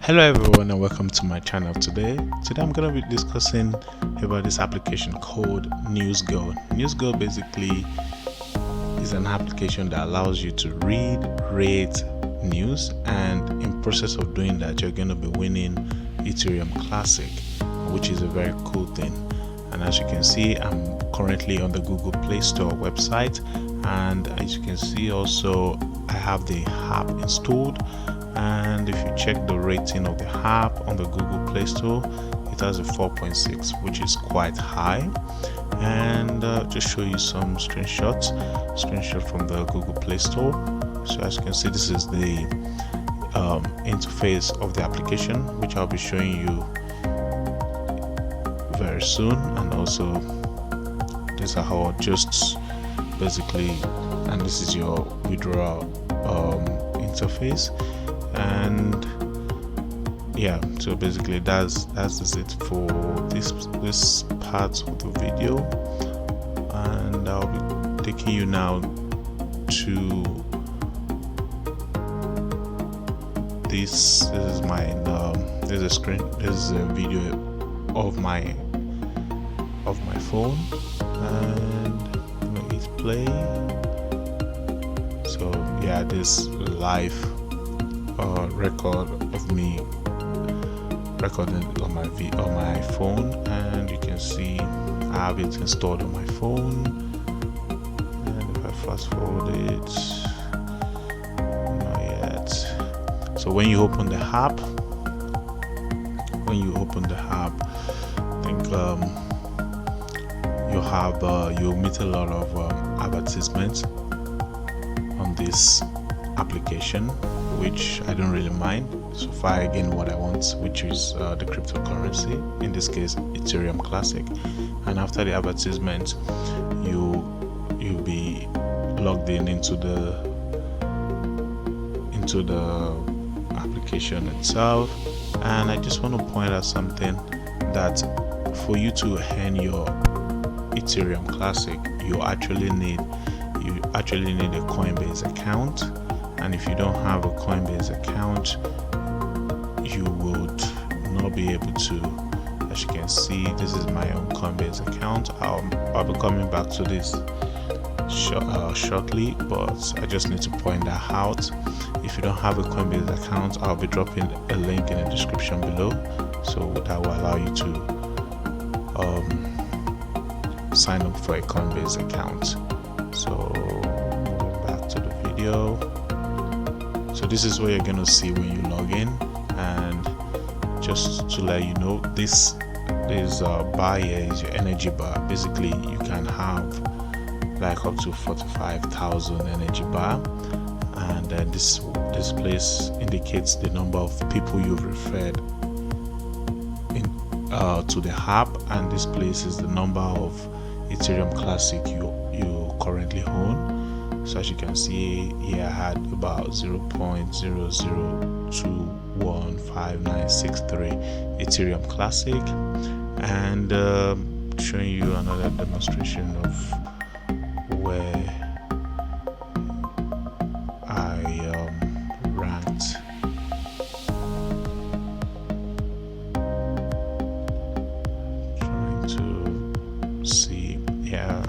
Hello everyone and welcome to my channel. Today I'm going to be discussing about this application called NewzGo. NewzGo basically is an application that allows you to read, rate news, and in process of doing that you're going to be winning Ethereum Classic, which is a very cool thing. And as you can see, I'm currently on the Google Play Store website, and as you can see also I have the app installed. And if you check the rating of the app on the Google Play Store, it has a 4.6, which is quite high. And just show you some screenshot from the Google Play Store. So as you can see, this is the interface of the application, which I'll be showing you very soon. And also these are how just basically, and this is your withdrawal interface. And yeah, so basically that's it for this part of the video, and I'll be taking you now to this is my there's a video of my phone, and I'm gonna hit play. So yeah, this live record of me recording on my phone, and you can see I have it installed on my phone. And if I fast forward it, not yet. So when you open the app, I think you'll meet a lot of advertisements on this application, which I don't really mind so far. Again, what I want, which is the cryptocurrency, in this case Ethereum Classic. And after the advertisement, you'll be logged into the application itself. And I just want to point out something, that for you to earn your Ethereum Classic, you actually need a Coinbase account. And if you don't have a Coinbase account, you would not be able to. As you can see, this is my own Coinbase account. I'll be coming back to this shortly, but I just need to point that out. If you don't have a Coinbase account, I'll be dropping a link in the description below, so that will allow you to sign up for a Coinbase account. So moving back to the video. So this is what you're gonna see when you log in. And just to let you know, this bar here is your energy bar. Basically you can have like up to 45,000 energy bar, and then this place indicates the number of people you've referred to the app, and this place is the number of Ethereum Classic you currently own. So as you can see here, I had about 0.00215963 Ethereum Classic. And showing you another demonstration of where I ranked. Trying to see, yeah.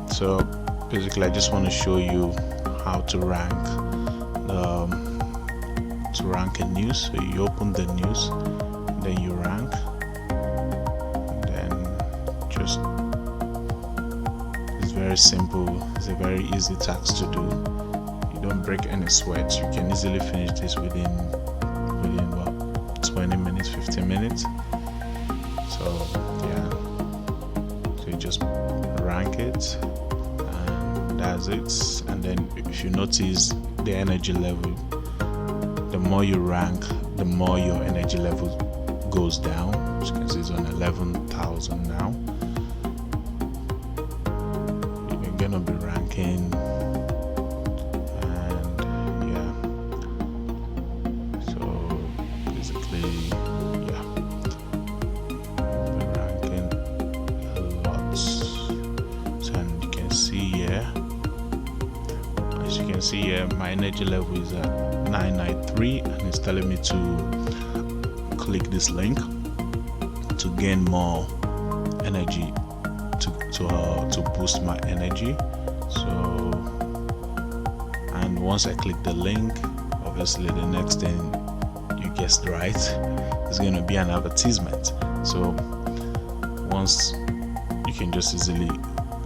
So basically I just want to show you how to rank a news. So you open the news, then you rank, and then just, it's very simple. It's a very easy task to do. You don't break any sweat. You can easily finish this within what, 20 minutes, 15 minutes. So yeah, so you just rank it, that's it. And then if you notice the energy level, the more you rank, the more your energy level goes down. As you can see, it's on 11,000 now. You're gonna be ranking, and yeah, so basically, yeah, be ranking. see here my energy level is at 993, and it's telling me to click this link to gain more energy, to boost my energy. So, and once I click the link, obviously the next thing, you guessed right, is going to be an advertisement. So once, you can just easily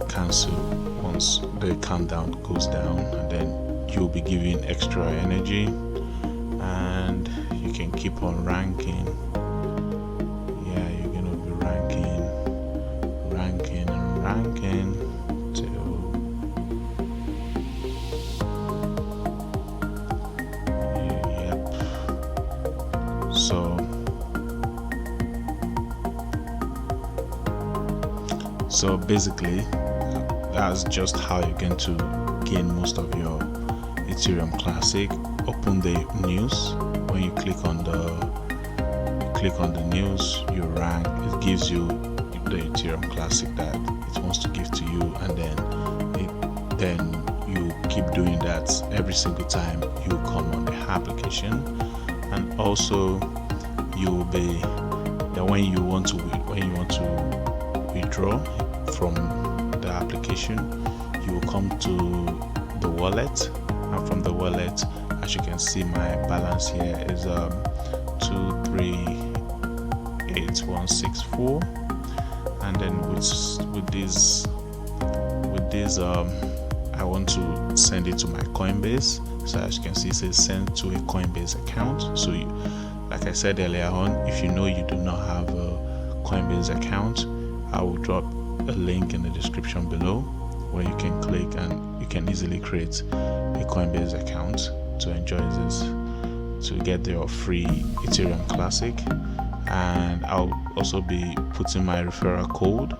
cancel once the countdown goes down, and then you'll be given extra energy, and you can keep on ranking. Yeah, you're gonna be ranking till yep. So basically, that's just how you're going to gain most of your Ethereum Classic. Open the news. When you click on the news, you rank. It gives you the Ethereum Classic that it wants to give to you, and then you keep doing that every single time you come on the application. And also, you will be when you want to withdraw from the application, you will come to the wallet, and from the wallet, as you can see, my balance here is 238164, and then with this I want to send it to my Coinbase. So as you can see, it says send to a Coinbase account. So like I said earlier on, if you know you do not have a Coinbase account, I will drop a link in the description below where you can click and you can easily create a Coinbase account to enjoy this, to get your free Ethereum Classic. And I'll also be putting my referral code.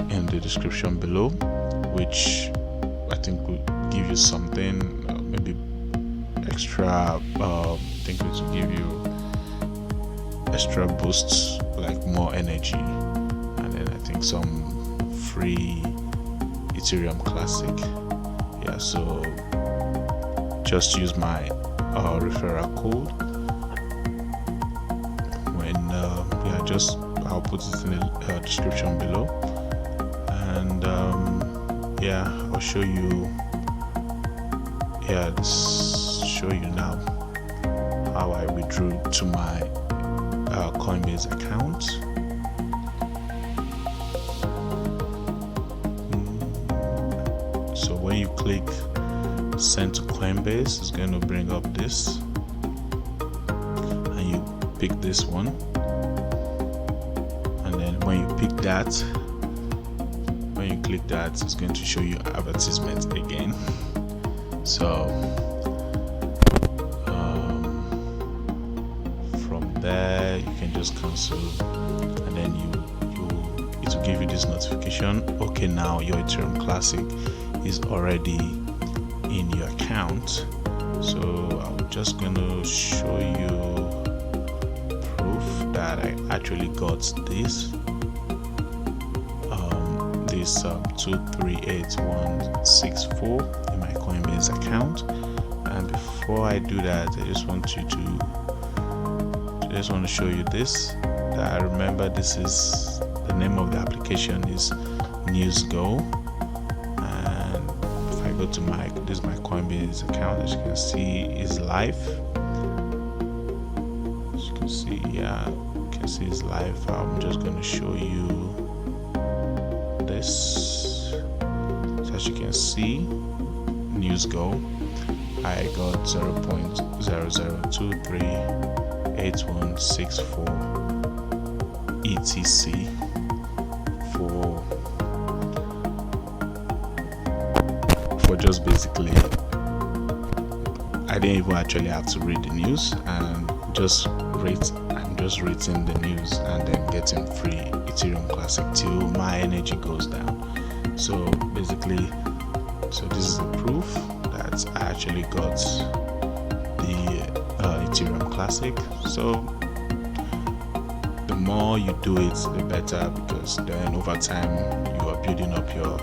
In the description below, which I think will give you something, maybe extra. I think it will give you extra boosts, like more energy, and then I think some free Ethereum Classic. Yeah, so just use my referral code. I'll put it in the description below, and I'll show you. Show you now how I withdrew to my Coinbase account. So when you click send to Coinbase, it's going to bring up this, and you pick this one, and then when you pick that, when you click that, it's going to show you advertisement again. So from there, you can just cancel, and then it will give you this notification. Okay, now your Ethereum Classic is already in your account. So I'm just gonna show you proof that I actually got this 238164 in my Coinbase account. And before I do that, I just want to show you this. That remember, this is the name of the application is NewzGo. And if I go to this is my Coinbase account, as you can see, is live. As you can see, you can see it's live. I'm just going to show you this. So as you can see, NewzGo, I got 0.00238164 ETC for just basically, I didn't even actually have to read the news, and I'm just reading the news and then getting free Ethereum Classic till my energy goes down. So basically, this is the proof that I actually got the Ethereum Classic. So the more you do it, the better, because then over time you are building up your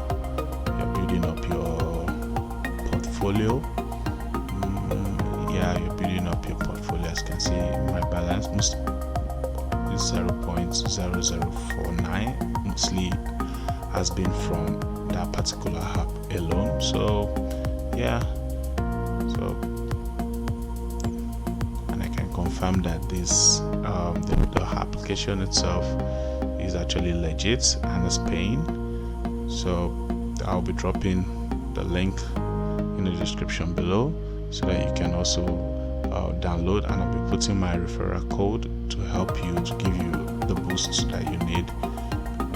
building up your portfolio. Yeah, you're building up your portfolio. As you can see, my balance is 0.0049, mostly has been from that particular app alone. So yeah, so, and I can confirm that this the application itself is actually legit and is paying. So I'll be dropping the link in the description below so that you can also download, and I'll be putting my referral code to help you, to give you the boost that you need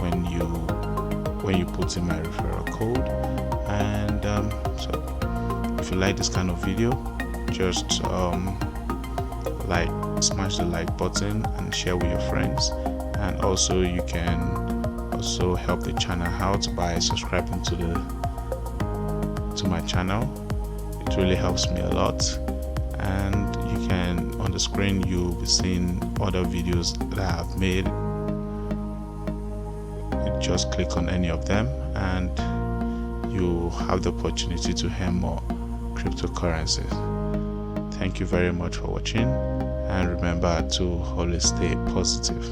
when you put in my referral code. And so if you like this kind of video, just smash the like button and share with your friends. And also you can also help the channel out by subscribing to my channel. It really helps me a lot. And you can, on the screen, you'll be seeing other videos that I have made. You just click on any of them and you have the opportunity to earn more cryptocurrencies. Thank you very much for watching, and remember to always stay positive.